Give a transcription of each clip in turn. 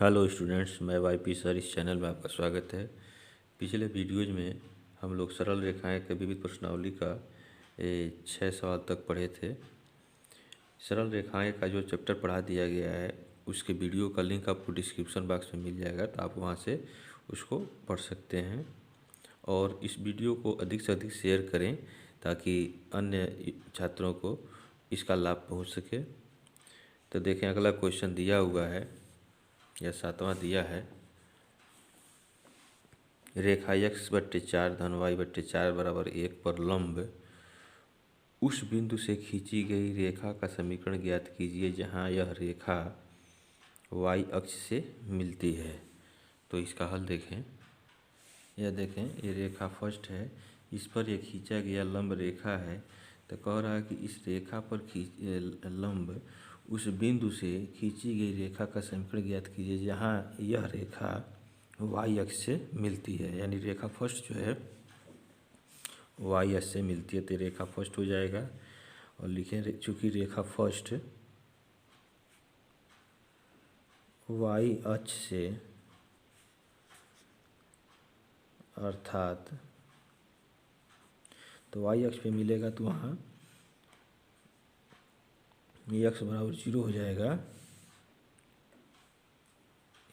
Hello students, मैं YP sir. इस channel में आपका स्वागत है। पिछले वीडियोज में हम लोग सरल रेखाएं के विविध प्रश्नावली का 6 सवाल तक पढ़े थे। सरल रेखाएं का जो चैप्टर पढ़ा दिया गया है उसके वीडियो का लिंक आपको डिस्क्रिप्शन बॉक्स में मिल जाएगा, तो आप वहां से उसको पढ़ सकते हैं। और इस वीडियो को अधिक से अधिक शेयर करें ताकि अन्य छात्रों को इसका लाभ पहुँच सके। तो देखें, अगला क्वेश्चन दिया हुआ है या 7वां दिया है। रेखा x/4 धन y/4 बराबर 1 पर लंब उस बिंदु से खींची गई रेखा का समीकरण ज्ञात कीजिए जहां यह रेखा y अक्ष से मिलती है। तो इसका हल देखें। यह देखें, ये रेखा फर्स्ट है, इस पर यह खींचा गया लंब रेखा है। तो कह रहा है कि इस रेखा पर लंब उस बिंदु से खींची गई रेखा का समीकरण ज्ञात कीजिए जहां यह रेखा y अक्ष से मिलती है। यानी रेखा फर्स्ट जो है y अक्ष से मिलती है, तो रेखा फर्स्ट हो जाएगा। और लिखें, चूंकि रेखा फर्स्ट y अक्ष से अर्थात तो y अक्ष पे मिलेगा, तो वहाँ x बराबर 0 हो जाएगा।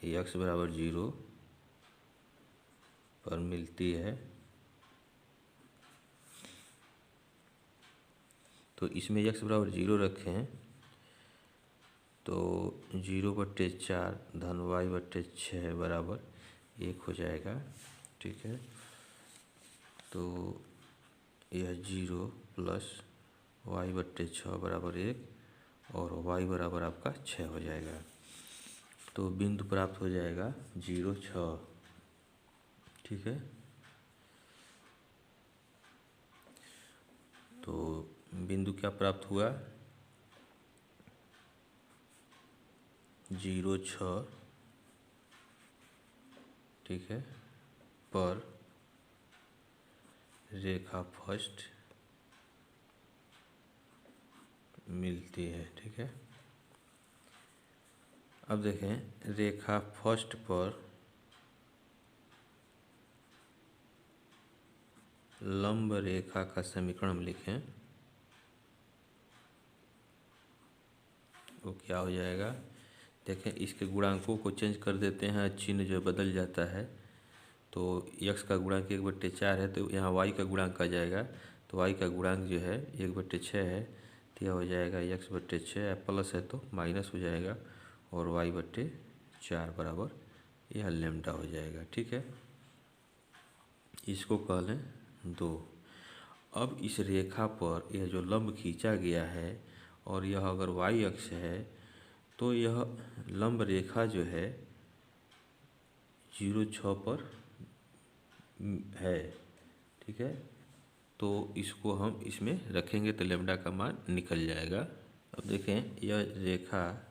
x बराबर 0 पर मिलती है, तो इसमें x बराबर 0 रखें तो 0/4 धन y/6 बराबर 1 हो जाएगा। ठीक है, तो यह 0 प्लस y/6 बराबर 1 और y बराबर आपका 6 हो जाएगा। तो बिंदु प्राप्त हो जाएगा 0, 6। ठीक है, तो बिंदु क्या प्राप्त हुआ? 0, 6। ठीक है, पर रेखा फर्स्ट मिलती है। ठीक है, अब देखें, रेखा फर्स्ट पर लंब रेखा का समीकरण लिखें। वो क्या हो जाएगा? देखें, इसके गुणांकों को चेंज कर देते हैं, चिन्ह जो बदल जाता है। तो x का गुणांक 1/4 है, तो यहाँ y का गुणांक आ जाएगा। तो y का गुणांक जो है 1/6 है, तो यह हो जाएगा x/6। प्लस है तो माइनस हो जाएगा और y/4 बराबर यह लैम्डा हो जाएगा। ठीक है, इसको कह लें 2। अब इस रेखा पर यह जो लंब खींचा गया है और यह अगर y अक्ष है, तो यह लंब रेखा जो है 0, 6 पर है। ठीक है, तो इसको हम इसमें रखेंगे तो लैम्डा का मान निकल जाएगा। अब देखें, यह रेखा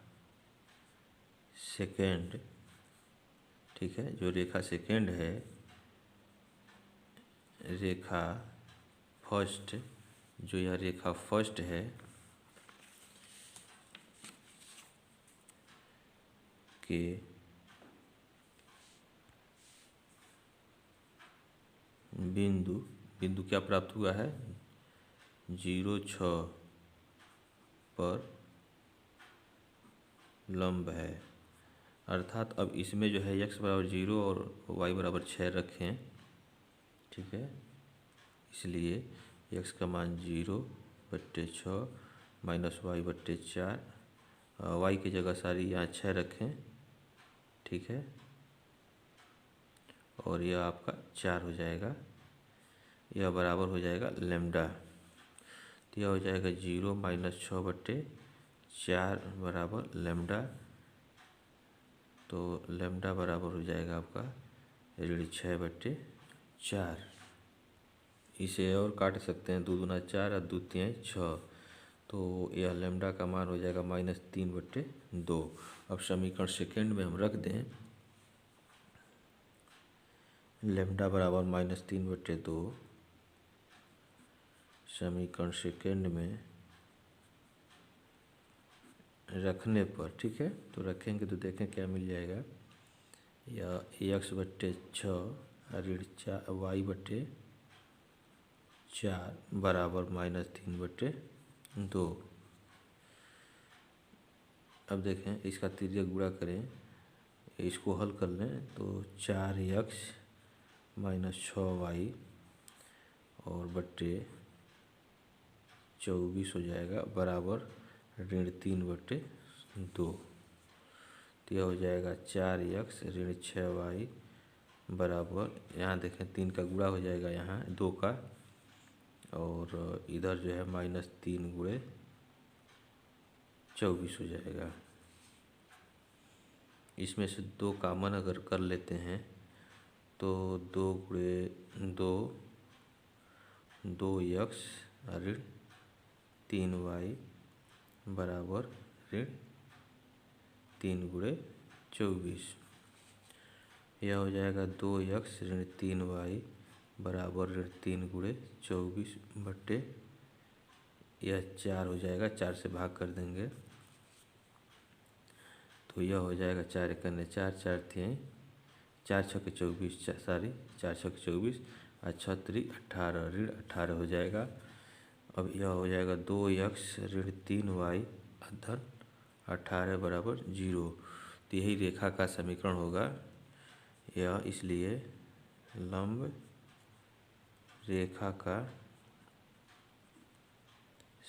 सेकेंड, ठीक है, जो रेखा सेकेंड है, रेखा फर्स्ट, जो यह रेखा फर्स्ट है, के बिंदु क्या प्राप्त हुआ है? 0, 6 पर लंब है। अर्थात अब इसमें जो है x बराबर 0 और y बराबर 6 रखें। ठीक है, इसलिए x का मान 0/6 माइनस y/4, y की जगह सारी यहाँ 6 रखें। ठीक है, और यह आपका 4 हो जाएगा। यह बराबर हो जाएगा लैम्डा। तो यह हो जाएगा 0 - 6/4 बराबर लैम्डा। तो लैम्डा बराबर हो जाएगा आपका 6/4। इसे और काट सकते हैं, 2 दूना 4 और 2 तिहाई 6। तो यह लैम्डा का मान हो जाएगा -3/2। अब समीकरण सेकेंड में हम रख दें, लैम्डा बराबर -3/2। समीकरण सेकेंड में रखने पर, ठीक है, तो रखेंगे तो देखें क्या मिल जाएगा। या एक्स बट्टे 6 ऋण 4 बराबर -3/2। अब देखें इसका तिर्यक गुणा करें, इसको हल कर लें तो 4x - 6y और बट्टे 24 हो जाएगा बराबर -3/2। तो यह हो जाएगा 4x ऋण 6y बराबर, यहाँ देखें 3 का गुणा हो जाएगा यहाँ 2 का, और इधर जो है -3 गुणे 24 हो जाएगा। इसमें से 2 कॉमन अगर कर लेते हैं तो 2 गुणे 2 2x ऋण 3y बराबर ऋण 3 गुणे 24। यह हो जाएगा 2x ऋण 3y बराबर ऋण 3 गुणे 24 बट्टे, यह 4 हो जाएगा, 4 से भाग कर देंगे तो यह हो जाएगा 4 एकन्ने 4 4 थे 4 छः 24 4 छः 24 और 6 3 18 ऋण 18 हो जाएगा। अब यह हो जाएगा 2x ऋण 3y धन 18 बराबर 0। तो यही रेखा का समीकरण होगा यह, इसलिए लंब रेखा का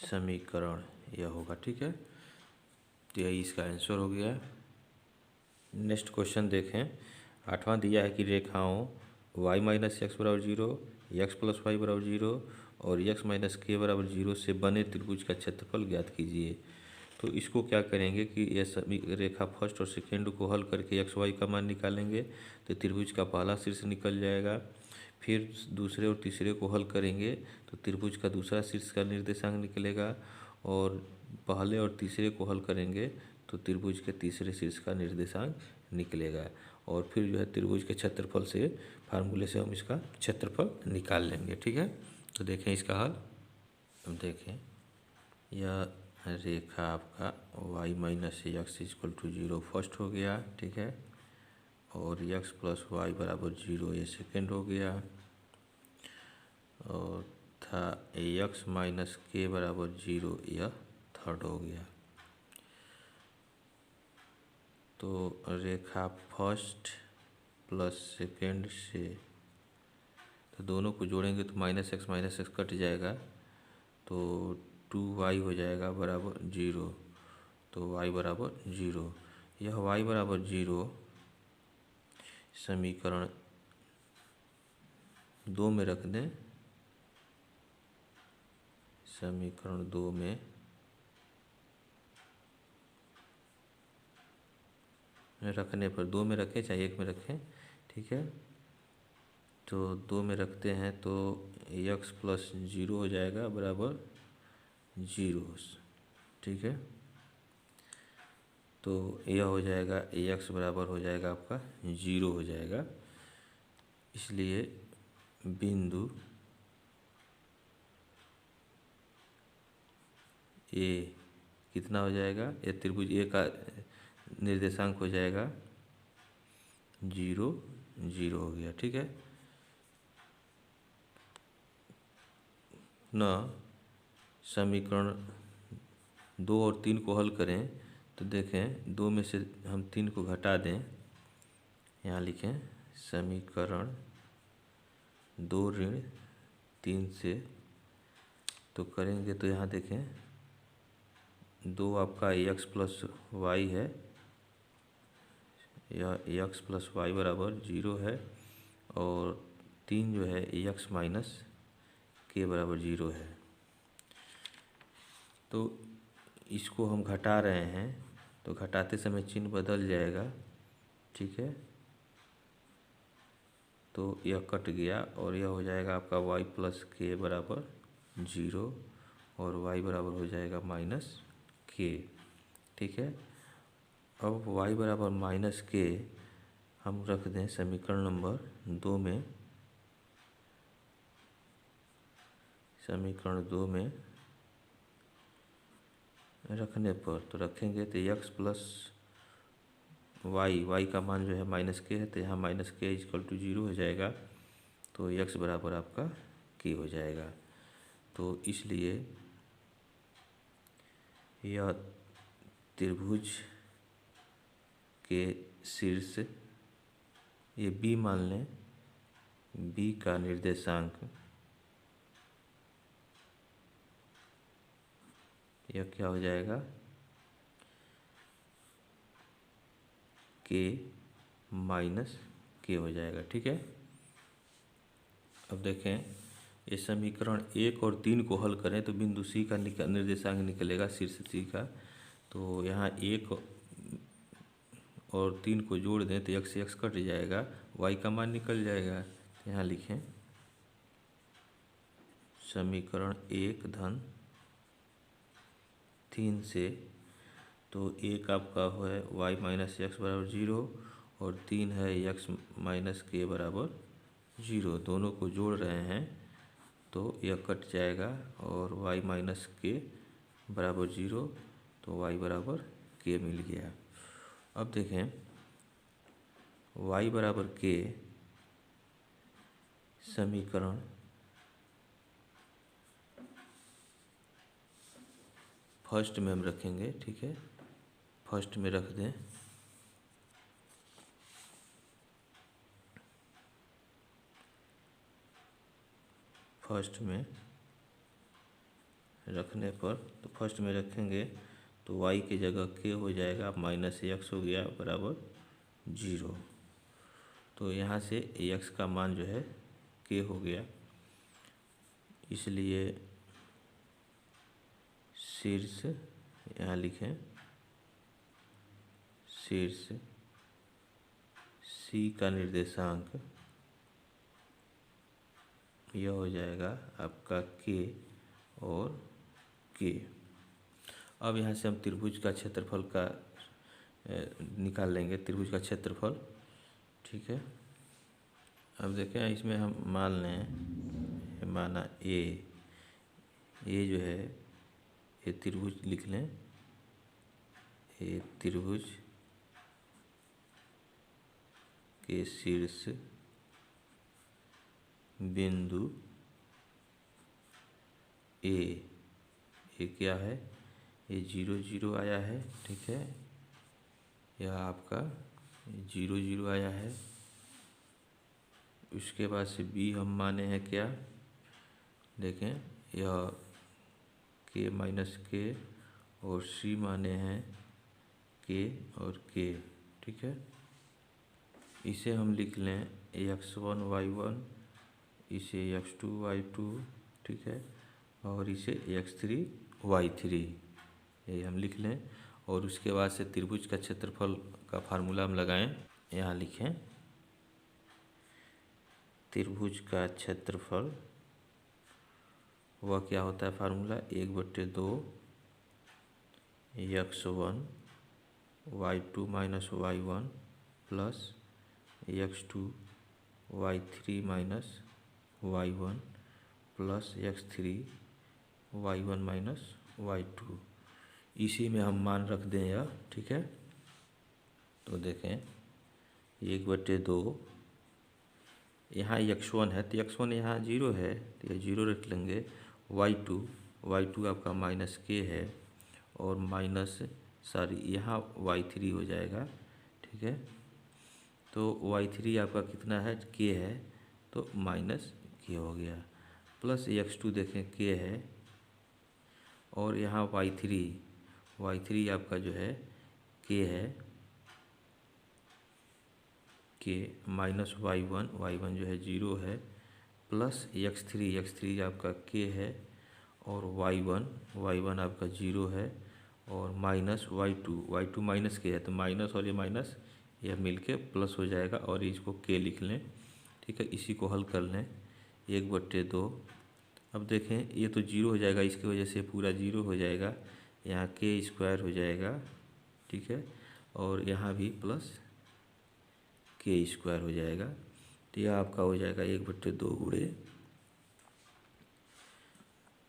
समीकरण यह होगा। ठीक है, तो यही इसका आंसर हो गया। नेक्स्ट क्वेश्चन देखें। 8वां दिया है कि रेखाओं y - x बराबर 0, x + y बराबर 0 और x - k बराबर 0 से बने त्रिभुज का क्षेत्रफल ज्ञात कीजिए। तो इसको क्या करेंगे कि यह सभी रेखा फर्स्ट और सेकेंड को हल करके x y का मान निकालेंगे तो त्रिभुज का पहला शीर्ष निकल जाएगा। फिर दूसरे और तीसरे को हल करेंगे तो त्रिभुज का दूसरा शीर्ष का निर्देशांक निकलेगा, और पहले और तीसरे को हल करेंगे तो त्रिभुज के तीसरे शीर्ष का निर्देशांक निकलेगा, और फिर जो है त्रिभुज के क्षेत्रफल से फार्मूले से हम इसका क्षेत्रफल निकाल लेंगे। ठीक है, तो देखें इसका हल। अब देखें यह रेखा आपका y - x = 0 फर्स्ट हो गया। ठीक है, और x + y बराबर 0 ये सेकेंड हो गया, और था x - k बराबर 0 यह थर्ड हो गया। तो रेखा फर्स्ट प्लस सेकेंड से तो दोनों को जोड़ेंगे तो -x कट जाएगा, तो 2y हो जाएगा बराबर 0। तो y बराबर 0, यह y बराबर 0 समीकरण 2 में रख दें। समीकरण 2 में रखने पर 2 में रखें चाहे 1 में रखें, ठीक है। तो 2 में रखते हैं तो x + 0 हो जाएगा बराबर 0। ठीक है, तो यह हो जाएगा x बराबर हो जाएगा आपका 0 हो जाएगा। इसलिए बिंदु ए कितना हो जाएगा, ये त्रिभुज ए का निर्देशांक हो जाएगा 0 0 हो गया। ठीक है न, समीकरण 2 और 3 को हल करें तो देखें 2 में से हम 3 को घटा दें, यहाँ लिखें समीकरण 2 ऋण 3 से, तो करेंगे तो यहाँ देखें 2 आपका x + y है, यह x + y बराबर 0 है, और 3 जो है x - k बराबर 0 है। तो इसको हम घटा रहे हैं तो घटाते समय चिन्ह बदल जाएगा। ठीक है, तो यह कट गया और यह हो जाएगा आपका y + k बराबर 0 और y बराबर हो जाएगा -k। ठीक है, अब y बराबर -k हम रख दें समीकरण नंबर 2 में। समीकरण 2 में रखने पर तो रखेंगे तो x + वाई का मान जो है माइनस के है, तो यहाँ माइनस के इक्वल टू 0 हो जाएगा, तो एक्स बराबर आपका के हो जाएगा। तो इसलिए यह त्रिभुज के शीर्ष, ये बी मान लें, बी का निर्देशांक यह क्या हो जाएगा, के माइनस के हो जाएगा। ठीक है, अब देखें ये समीकरण 1 और 3 को हल करें तो बिंदु सी का निर्देशांक निकलेगा, शीर्ष सी का। तो यहाँ 1 और 3 को जोड़ दें तो x से x कट जाएगा, y का मान निकल जाएगा। यहाँ लिखें समीकरण 1 धन 3 से, तो 1 आपका है y माइनस एक्स बराबर 0 और 3 है x माइनस के बराबर 0, दोनों को जोड़ रहे हैं तो यह कट जाएगा और y माइनस के बराबर 0, तो y बराबर के मिल गया। अब देखें y बराबर के समीकरण फर्स्ट में हम रखेंगे। ठीक है, फर्स्ट में रख दें, फर्स्ट में रखने पर, तो फर्स्ट में रखेंगे तो y की जगह के हो जाएगा माइनस एक्स हो गया बराबर 0। तो यहाँ से x का मान जो है के हो गया, इसलिए शीर्ष, यहाँ लिखें शीर्ष सी का निर्देशांक यह हो जाएगा आपका के और के। अब यहाँ से हम त्रिभुज का क्षेत्रफल का निकाल लेंगे, त्रिभुज का क्षेत्रफल। ठीक है, अब देखें इसमें हम मान लें, माना ए जो है ये त्रिभुज लिख लें, ये त्रिभुज के शीर्ष बिंदु ए, ये क्या है, ये 0 0 आया है। ठीक है, यह आपका 0 0 आया है। उसके बाद से बी हम माने हैं क्या, देखें यह के माइनस के, और सी माने हैं के और के। ठीक है, इसे हम लिख लें x1 y1, इसे x2 y2। ठीक है, और इसे x3 y3, ये हम लिख लें। और उसके बाद से त्रिभुज का क्षेत्रफल का फार्मूला हम लगाएं, यहाँ लिखें त्रिभुज का क्षेत्रफल वह क्या होता है, formula 1/2 x1 y2 minus y1 plus x2 y3 minus y1 plus x3 y1 minus y2, इसी में हम मान रख दें यह। ठीक है, तो देखें 1/2, यहाँ x1 है तो x1 यहाँ 0 है तो यह 0 रख लेंगे। y2 आपका माइनस के है और माइनस यहाँ y3 हो जाएगा। ठीक है, तो y3 आपका कितना है, के है, तो माइनस के हो गया, प्लस x2 देखें के है, और यहाँ y3 आपका जो है के है, के माइनस y1 जो है 0 है, प्लस x3 आपका के है, और y1 आपका 0 है, और माइनस y2 माइनस के है, तो माइनस और ये माइनस यह मिलके प्लस हो जाएगा, और इसको के लिख लें। ठीक है, इसी को हल कर लें 1/2। अब देखें ये तो 0 हो जाएगा, इसकी वजह से पूरा 0 हो जाएगा, यहाँ के स्क्वायर हो जाएगा। ठीक है, और यहाँ भी प्लस के स्क्वायर हो जाएगा, तो यह आपका हो जाएगा 1/2 गुणे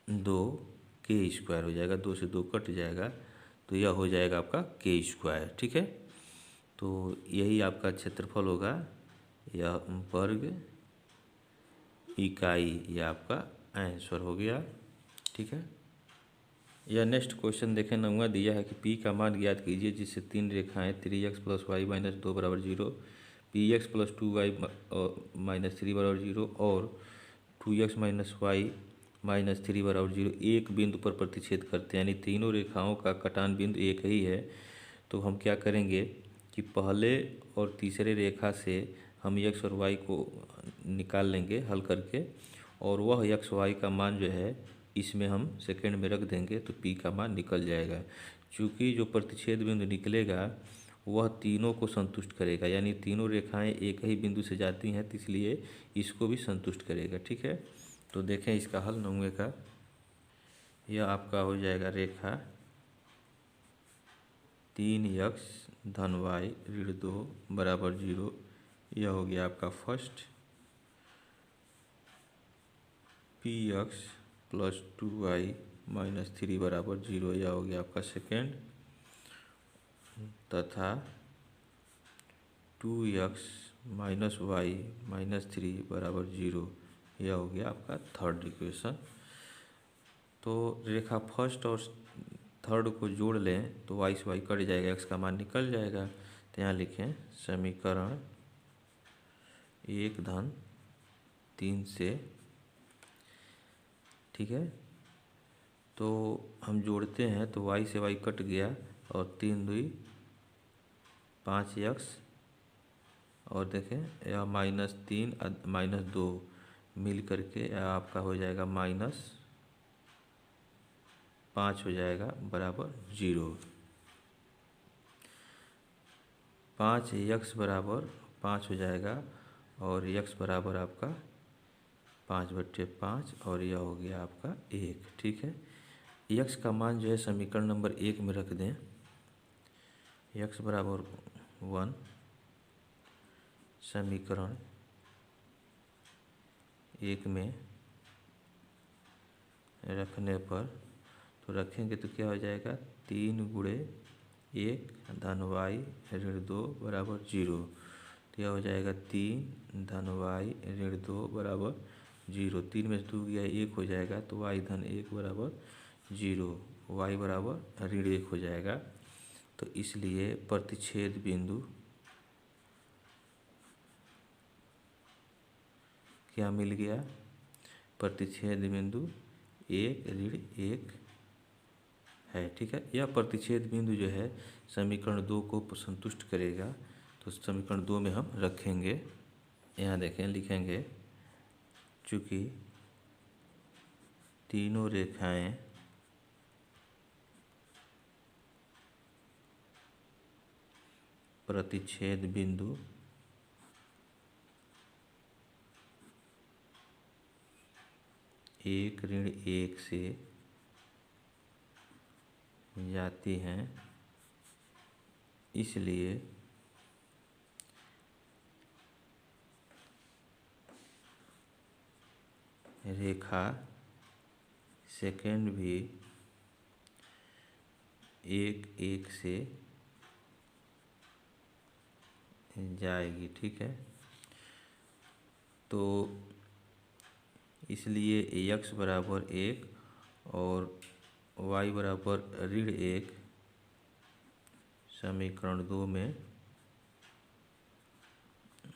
2 के स्क्वायर हो जाएगा, 2 से 2 कट जाएगा, तो यह हो जाएगा आपका के स्क्वायर। ठीक है, तो यही आपका क्षेत्रफल होगा, यह वर्ग इकाई, यह आपका आंसर हो गया। ठीक है। यह नेक्स्ट क्वेश्चन देखें, नंबर दिया है कि पी का मान ज्ञात कीजिए जिससे तीन रेखाएं 3x + y - 2 = 0, px + 2y - 3 = 0 और 2x - y - 3 = 0 एक बिंदु पर प्रतिच्छेद करते हैं, यानी तीनों रेखाओं का कटान बिंदु एक ही है। तो हम क्या करेंगे कि पहले और तीसरे रेखा से हम x और y को निकाल लेंगे हल करके, और वह x y का मान जो है इसमें हम सेकंड में रख देंगे तो p का मान निकल जाएगा। चूँकि जो प्रतिच्छेद बिंदु निकलेगा वह तीनों को संतुष्ट करेगा, यानी तीनों रेखाएं एक ही बिंदु से जाती हैं, तो इसलिए इसको भी संतुष्ट करेगा। ठीक है। तो देखें इसका हल नंगे का, यह आपका हो जाएगा रेखा 3x धन y ऋण 2 बराबर 0। यह हो गया आपका फर्स्ट। px + 2y - 3 बराबर 0, यह हो गया आपका सेकेंड। तथा 2x - y - 3 बराबर 0, यह हो गया आपका थर्ड इक्वेशन। तो रेखा फर्स्ट और थर्ड को जोड़ लें तो y से y कट जाएगा, x का मान निकल जाएगा। तो यहाँ लिखें समीकरण 1 धन 3 से। ठीक है। तो हम जोड़ते हैं तो y से y कट गया और 3 दूई 5x, और देखें यह -3 -2 मिल करके आपका हो जाएगा -5 हो जाएगा बराबर 0। 5x बराबर 5 हो जाएगा और x बराबर आपका 5/5, और यह हो गया आपका 1। ठीक है। x का मान जो है समीकरण नंबर 1 में रख दें, x बराबर 1 समीकरण 1 में रखने पर तो रखेंगे तो क्या हो जाएगा 3 × 1 धन y ऋण 2 बराबर 0। तो यह हो जाएगा 3 धन y ऋण 2 बराबर 0। 3 में से 2 गया 1 हो जाएगा, तो y धन 1 बराबर 0, y बराबर ऋण 1 हो जाएगा। तो इसलिए प्रतिच्छेद बिंदु क्या मिल गया, प्रतिच्छेद बिंदु 1 ऋण 1 है। ठीक है। यह प्रतिच्छेद बिंदु जो है समीकरण 2 को संतुष्ट करेगा, तो समीकरण 2 में हम रखेंगे। यहाँ देखें लिखेंगे चूँकि तीनों रेखाएं प्रतिच्छेद बिंदु एक ऋण 1 से जाती हैं, इसलिए रेखा सेकंड भी 1 1 से जाएगी। ठीक है। तो इसलिए x बराबर 1 और y बराबर ऋण 1 समीकरण 2 में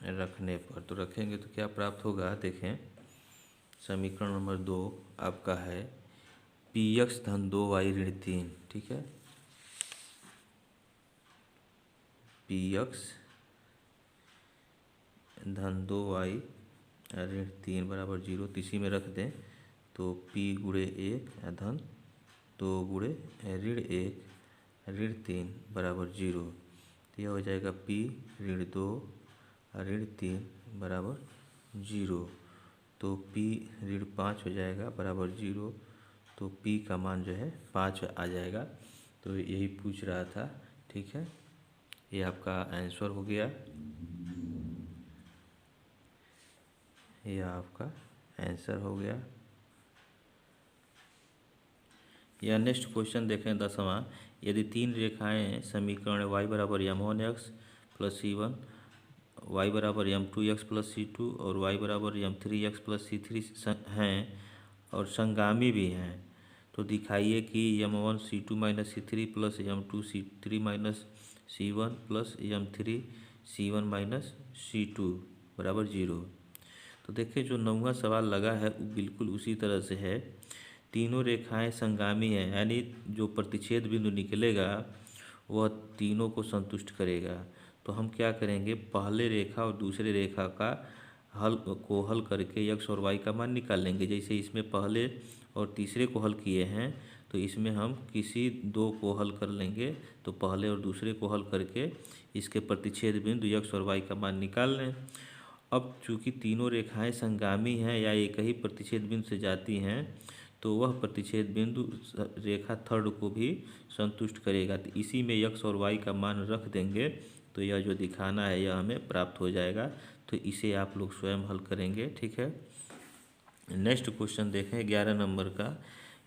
रखने पर तो रखेंगे तो क्या प्राप्त होगा, देखें समीकरण नंबर 2 आपका है px धन 2y ऋण 3। ठीक है। px धन 2y ऋण 3 बराबर 0, तो इसी में रख दें तो p × 1 धन 2 × ऋण 1 ऋण 3 बराबर 0। तो यह हो जाएगा p ऋण 2 ऋण 3 बराबर 0। तो p ऋण 5 हो जाएगा बराबर 0, तो p का मान जो है 5 आ जाएगा। तो यही पूछ रहा था। ठीक है। ये आपका आंसर हो गया, यह आपका आंसर हो गया। यह नेक्स्ट क्वेश्चन देखें 10वां, यदि तीन रेखाएं समीकरण y बराबर m1x प्लस C1, y बराबर m2x प्लस C2 और y बराबर m3x प्लस C3 हैं और संगामी भी हैं। तो दिखाइए कि m1 C2 minus C3 plus m2 C3 minus C1 plus m3 C1 minus C2 बराबर 0। तो देखिए जो 9वां सवाल लगा है वो बिल्कुल उसी तरह से है। तीनों रेखाएं संगामी हैं, यानी जो प्रतिच्छेद बिंदु निकलेगा वह तीनों को संतुष्ट करेगा। तो हम क्या करेंगे, पहले रेखा और दूसरे रेखा का हल करके x और y का मान निकाल लेंगे। जैसे इसमें पहले और तीसरे को हल किए हैं तो इसमें हम किसी दो को हल कर लेंगे। तो पहले और दूसरे को हल करके इसके प्रतिच्छेद बिंदु x और y का मान निकाल लें। अब चूंकि तीनों रेखाएं संगामी हैं या एक ही प्रतिच्छेद बिंदु से जाती हैं तो वह प्रतिच्छेद बिंदु रेखा थर्ड को भी संतुष्ट करेगा। तो इसी में x और y का मान रख देंगे तो यह जो दिखाना है यह हमें प्राप्त हो जाएगा। तो इसे आप लोग स्वयं हल करेंगे, ठीक है। नेक्स्ट क्वेश्चन देखें 11 नंबर का।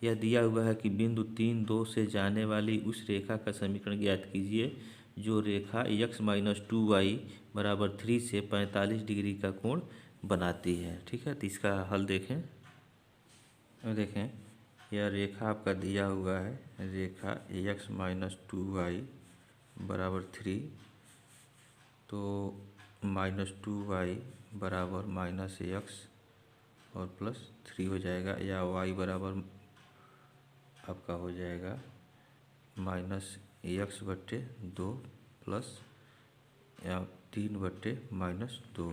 यह दिया हुआ है कि बिंदु 3, 2 से जाने वाली उस रेखा का समीकरण ज्ञात कीजिए जो रेखा x माइनस 2y बराबर 3 से 45 डिग्री का कोण बनाती है, ठीक है। तो इसका हल देखें। अब देखें यह रेखा आपका दिया हुआ है, रेखा x माइनस 2y बराबर 3, तो माइनस 2y बराबर माइनस x और प्लस 3 हो जाएगा, या y बराबर आपका हो जाएगा माइनस x बट्टे 2 प्लस या 3 बट्टे माइनस 2।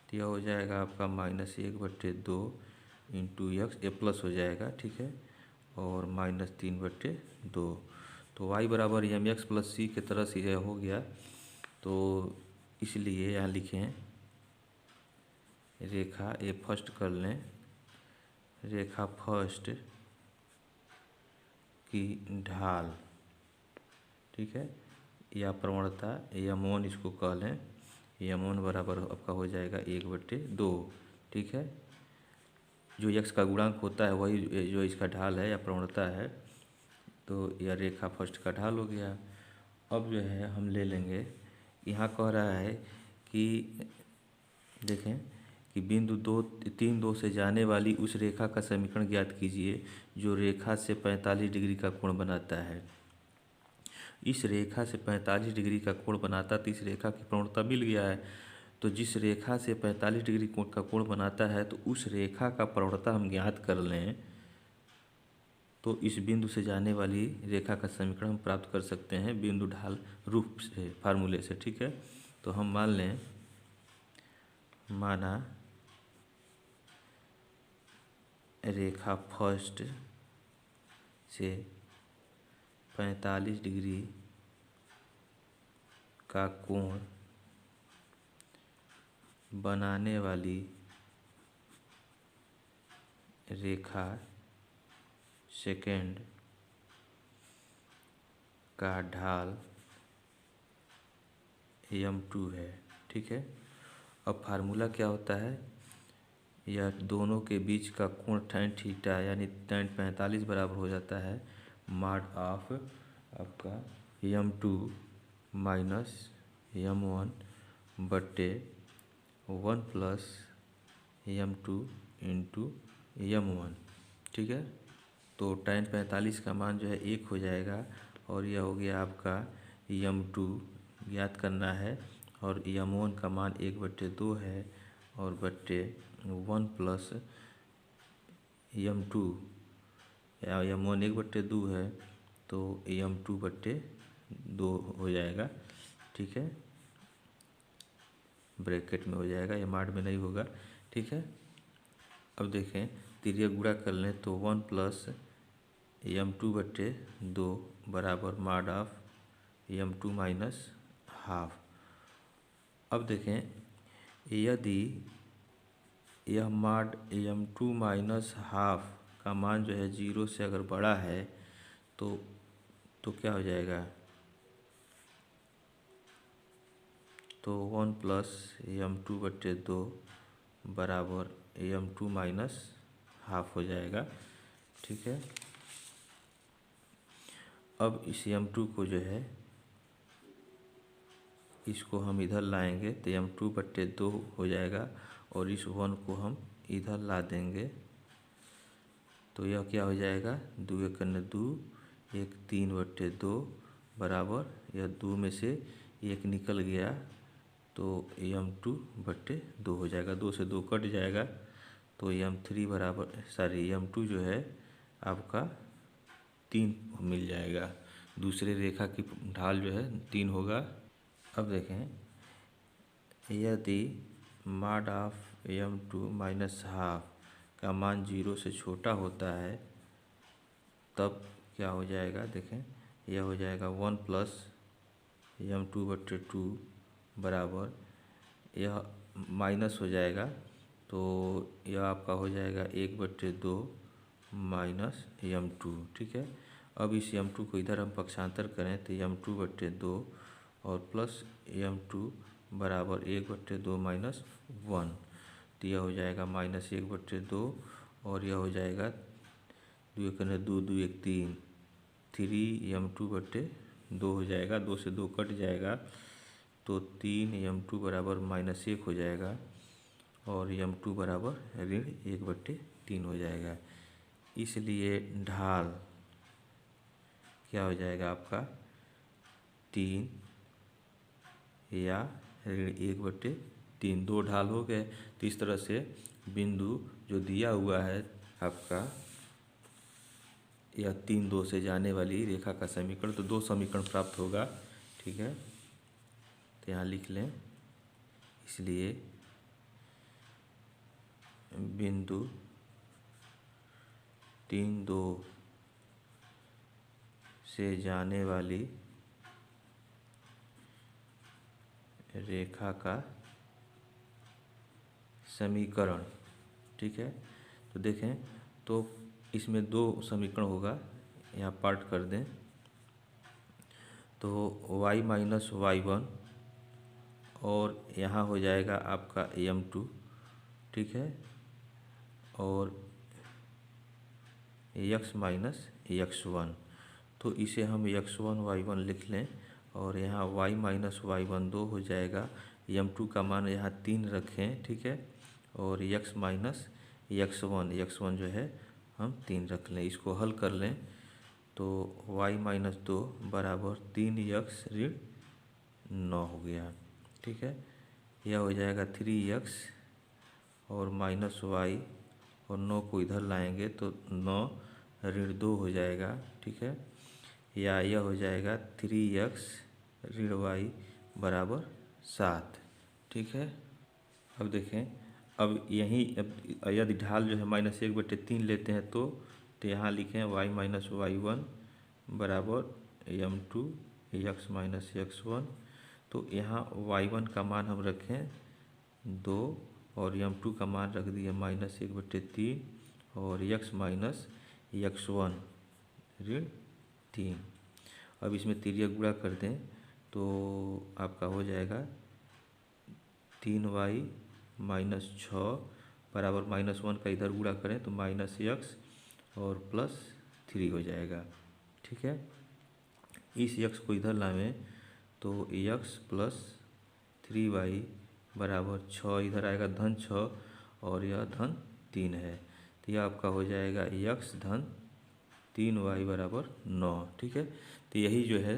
तो यह हो जाएगा आपका माइनस 1 बट्टे 2 इंटू एक्स, ये प्लस हो जाएगा, ठीक है, और माइनस 3 बट्टे 2। तो y बराबर एम एक्स प्लस सी की तरह से यह हो गया। तो इसलिए यहाँ लिखें रेखा ये फर्स्ट कर लें, रेखा फर्स्ट की ढाल, ठीक है, या प्रवणता m1 इसको कह लें। m1 बराबर आपका हो जाएगा 1/2, ठीक है। जो x का गुणांक होता है वही जो इसका ढाल है या प्रवणता है। तो यह रेखा फर्स्ट का ढाल हो गया। अब जो है हम ले लेंगे, यहाँ कह रहा है कि देखें कि बिंदु 2, 3, 2 से जाने वाली उस रेखा का समीकरण ज्ञात कीजिए जो रेखा से 45 डिग्री का कोण बनाता है। इस रेखा से 45 डिग्री का कोण बनाता, तो इस रेखा की प्रवणता मिल गया है। तो जिस रेखा से 45 डिग्री कोण का कोण बनाता है तो उस रेखा का प्रवणता हम ज्ञात कर लें तो इस बिंदु से जाने वाली रेखा का समीकरण हम प्राप्त कर सकते हैं बिंदु ढाल रूप से, फार्मूले से, ठीक है। तो हम मान लें, माना रेखा फर्स्ट से 45 डिग्री का कोण बनाने वाली रेखा सेकेंड का ढाल m2 है, ठीक है। अब फार्मूला क्या होता है, यह दोनों के बीच का कोण tan थीटा यानी tan 45 बराबर हो जाता है मॉड ऑफ आपका m2 माइनस m1 बट्टे 1 प्लस m2 इंटू m1, ठीक है। तो tan 45 का मान जो है 1 हो जाएगा और यह हो गया आपका m2 ज्ञात करना है और m1 का मान 1/2 है और बट्टे 1 प्लस m2 या m1 1/2 है तो m2/2 हो जाएगा, ठीक है, ब्रैकेट में हो जाएगा, ये माड में नहीं होगा, ठीक है। अब देखें तिर्यक गुणा कर लें तो 1 प्लस m2/2 बराबर mod of m2 minus half. अब देखें यदि यह मॉड m2 माइनस हाफ का मान जो है 0 से अगर बड़ा है तो क्या हो जाएगा, तो 1 प्लस m2/2 बराबर m2 माइनस हाफ हो जाएगा, ठीक है। अब इस m2 को जो है इसको हम इधर लाएंगे तो m2/2 हो जाएगा और इस 1 को हम इधर ला देंगे तो यह क्या हो जाएगा, 2 एक 2, 1 3/2 बराबर यह 2 में से 1 निकल गया तो m2/2 हो जाएगा। 2 से 2 कट जाएगा तो m3 बराबर m2 जो है आपका 3 मिल जाएगा। दूसरे रेखा की ढाल जो है 3 होगा। अब देखें, यदि mod of m2 minus half का मान 0 से छोटा होता है तब क्या हो जाएगा, देखें यह हो जाएगा 1 प्लस m2/2 बराबर यह माइनस हो जाएगा तो यह आपका हो जाएगा 1/2 माइनस m2। ठीक है, अब इस m2 को इधर हम पक्षांतर करें तो m2/2 और प्लस m2 बराबर 1/2 माइनस 1 तो यह हो जाएगा -1/2 और यह हो जाएगा 2 एक 2, 2 एक 3, 3m2/2 हो जाएगा। 2 से 2 कट जाएगा तो 3m2 बराबर -1 हो जाएगा और m2 बराबर -1/3 हो जाएगा। इसलिए ढाल क्या हो जाएगा आपका 3 या -1/3, 2 ढाल हो गए। तो इस तरह से बिंदु जो दिया हुआ है आपका यह 3 2 से जाने वाली रेखा का समीकरण, तो 2 समीकरण प्राप्त होगा। ठीक है, तो यहाँ लिख लें, इसलिए बिंदु 3 2 से जाने वाली रेखा का समीकरण। ठीक है, तो देखें तो इसमें 2 समीकरण होगा, यहाँ पार्ट कर दें तो y माइनस y1 और यहाँ हो जाएगा आपका m2। ठीक है, और x माइनस x1 तो इसे हम x1 y1 लिख लें और यहाँ y माइनस y1 2 हो जाएगा। m2 का मान यहाँ 3 रखें। ठीक है, और x माइनस x1 जो है हम 3 रख लें। इसको हल कर लें तो y माइनस 2 बराबर 3x ऋण 9 हो गया। ठीक है, यह हो जाएगा 3x और माइनस y और 9 को इधर लाएंगे तो 9 ऋण 2 हो जाएगा। ठीक है, या यह हो जाएगा 3x ऋण y बराबर 7। ठीक है, अब देखें, अब यहीं यदि ढाल जो है -1/3 लेते हैं तो यहाँ लिखें y माइनस y1 बराबर m2 x माइनस x1। तो यहाँ y1 का मान हम रखें 2 और m2 का मान रख दिए -1/3 और x माइनस x1 ऋण 3। अब इसमें तिर्यक गुणा कर दें तो आपका हो जाएगा 3y माइनस 6 बराबर -1 का इधर गुणा करें तो -x और +3 हो जाएगा। ठीक है, इस x को इधर लावें तो x प्लस 3y बराबर 6 इधर आएगा धन 6 और यह धन 3 है तो यह आपका हो जाएगा x धन 3y बराबर 9। ठीक है, तो यही जो है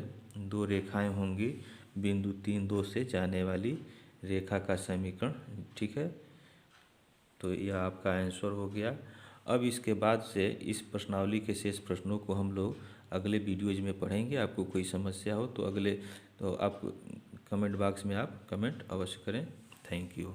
2 रेखाएं होंगी बिंदु 3 2 से जाने वाली रेखा का समीकरण। ठीक है, तो यह आपका आंसर हो गया। अब इसके बाद से इस प्रश्नावली के शेष प्रश्नों को हम लोग अगले वीडियोज में पढ़ेंगे। आपको कोई समस्या हो तो आप कमेंट बॉक्स में आप कमेंट अवश्य करें। Thank you.